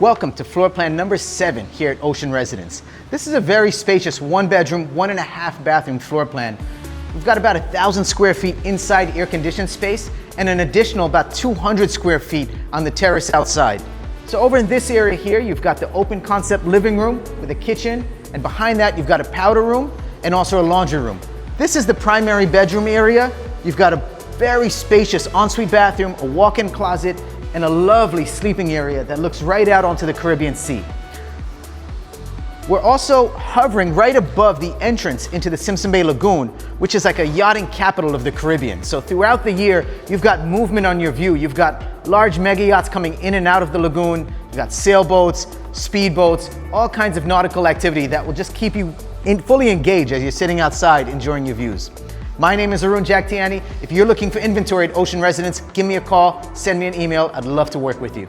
Welcome to floor plan number 7 here at Ocean Residence. This is a very spacious 1-bedroom, 1.5 bathroom floor plan. We've got about 1,000 square feet inside air-conditioned space and an additional about 200 square feet on the terrace outside. So over in this area here, you've got the open concept living room with a kitchen, and behind that you've got a powder room and also a laundry room. This is the primary bedroom area. You've got a very spacious ensuite bathroom, a walk-in closet, and a lovely sleeping area that looks right out onto the Caribbean Sea. We're also hovering right above the entrance into the Simpson Bay Lagoon, which is like a yachting capital of the Caribbean. So throughout the year, you've got movement on your view. You've got large mega yachts coming in and out of the lagoon. You've got sailboats, speedboats, all kinds of nautical activity that will just keep you fully engaged as you're sitting outside enjoying your views. My name is Arun Jagtiani. If you're looking for inventory at Ocean Residence, give me a call, send me an email. I'd love to work with you.